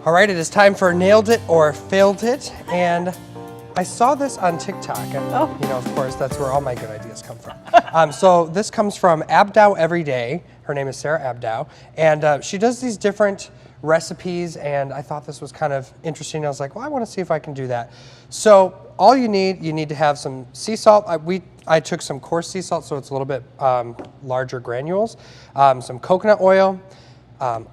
All right, it is time for Nailed It or Failed It. And I saw this on TikTok. And, you know, of course, that's where all my good ideas come from. So this comes from Abdow Everyday. Her name is Sarah Abdow. And she does these different recipes. And I thought this was kind of interesting. I was like, well, I want to see if I can do that. So all you need to have some sea salt. I took some coarse sea salt, so it's a little bit larger granules. Some coconut oil.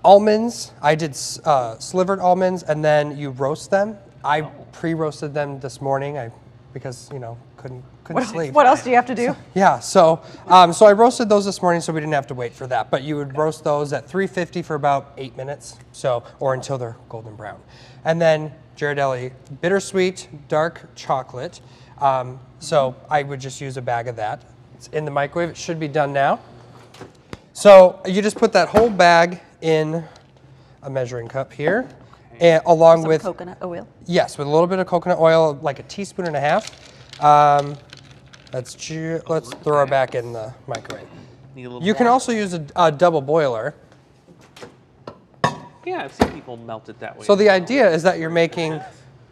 Almonds, I did slivered almonds, and then you roast them. I pre-roasted them this morning because, you know, couldn't sleep. What else do you have to do? So I roasted those this morning so we didn't have to wait for that. But you would roast those at 350 for about 8 minutes, or until they're golden brown. And then Ghirardelli bittersweet dark chocolate. So I would just use a bag of that. It's in the microwave. It should be done now. So you just put that whole bag in a measuring cup here, and along with coconut oil. Yes, with a little bit of coconut oil, like a teaspoon and a half. Let's throw her back in the microwave. You can also use a double boiler. Yeah, I've seen people melt it that way. So the idea is that you're making.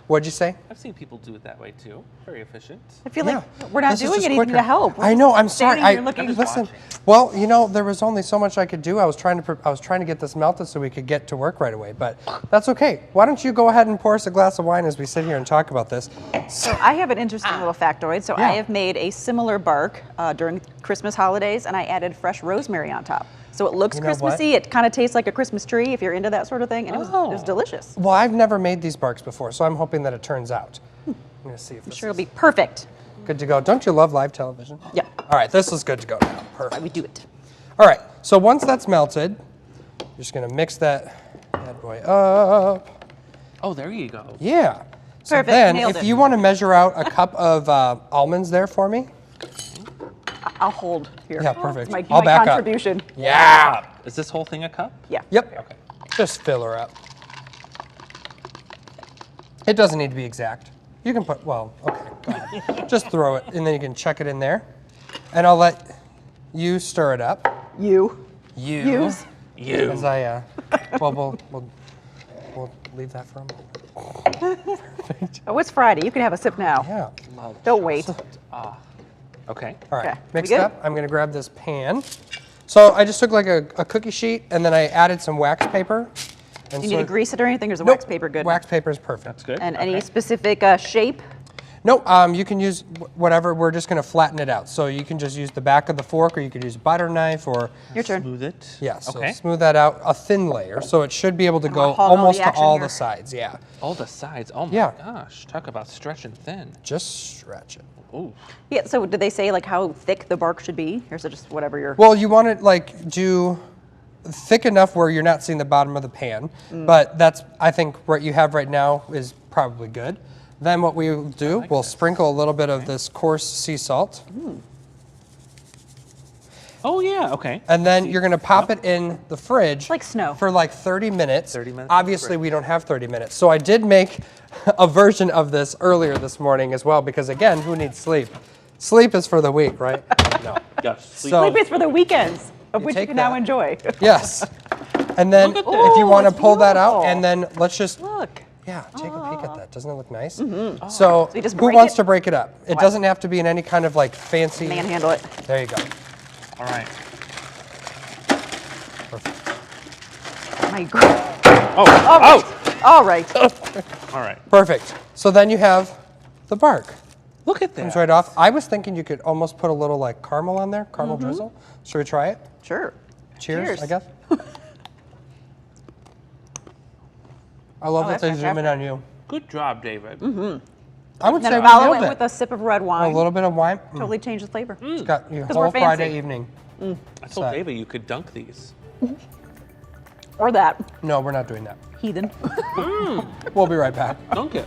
What'd you say? I've seen people do it that way too. Very efficient. I feel like we're not doing anything quicker. To help. I know. I'm sorry. Listen. Well, you know, there was only so much I could do. I was trying to get this melted so we could get to work right away. But that's okay. Why don't you go ahead and pour us a glass of wine as we sit here and talk about this? So I have an interesting little factoid. So I have made a similar bark during Christmas holidays, and I added fresh rosemary on top. So it looks Christmassy. It kind of tastes like a Christmas tree if you're into that sort of thing, and it was delicious. Well, I've never made these barks before, so I'm hoping that it turns out. I'm going to see if I'm sure it'll be perfect. Good to go. Don't you love live television? Yeah. All right, this is good to go now. Perfect. We do it. All right, so once that's melted, you're just going to mix that bad boy up. Oh, there you go. Yeah. So Perfect. then, Nailed if it. you want to measure out a cup of almonds there for me. I'll hold here. Yeah, perfect. It's I'll my back contribution. up. Yeah. Is this whole thing a cup? Yeah. Yep. Okay. Just fill her up. It doesn't need to be exact. You can put, well, okay, go ahead. Just throw it, and then you can chuck it in there. And I'll let you stir it up. You. As I, well, we'll leave that for a moment. Perfect. Oh, it's Friday. You can have a sip now. Yeah. Don't wait. Okay. All right, Okay. mixed We good? up. I'm gonna grab this pan. So I just took like a cookie sheet, and then I added some wax paper. And Do you need to grease it or anything, or is the Nope, wax paper good? Wax paper is perfect. That's good. And any specific shape? No, you can use whatever. We're just going to flatten it out. So you can just use the back of the fork, or you could use a butter knife, or Your turn. Smooth it. yeah. So Okay. smooth that out, a thin layer, so it should be able to go hog all the almost to action all here. the sides. Yeah, All the sides. Oh my Yeah. gosh. Talk about stretching thin. just stretch it. Ooh. Yeah. So did they say like how thick the bark should be, or is it just whatever you're? Well, you want it like do thick enough where you're not seeing the bottom of the pan, but that's I think what you have right now is probably good. Then what we'll do, we'll sprinkle a little bit of this coarse sea salt. Oh yeah. Okay. And then you're going to pop it in the fridge Like snow. for like 30 minutes. 30 minutes in the Obviously, fridge. we don't have 30 minutes. So I did make a version of this earlier this morning as well because, again, who needs sleep? Sleep is for the weak, right? No. Yes. So, Sleep is for the weekends, of You which you take can now that. enjoy. yes. And then Look at if you that. want to It's pull that out, beautiful. and then let's just, Look. yeah, take a peek at that. Doesn't it look nice? Mm-hmm. So you just who break wants it? to break it up? It doesn't have to be in any kind of like fancy. Manhandle it. There you go. All right. My God. Oh. All right. All right. Perfect. So then you have the bark. Look at that. Comes right off. I was thinking you could almost put a little like caramel on there, caramel drizzle. Should we try it? Sure. Cheers, Cheers. I guess. I love that that's they zoom in on you. Good job, David. I would say Then we follow nailed it it. with a sip of red A wine. little bit of wine. Totally changes the flavor. It's got your 'Cause whole we're fancy. Friday evening. I told David you could dunk these. Or that. No, we're not doing that. Heathen. We'll be right back. Dunk it.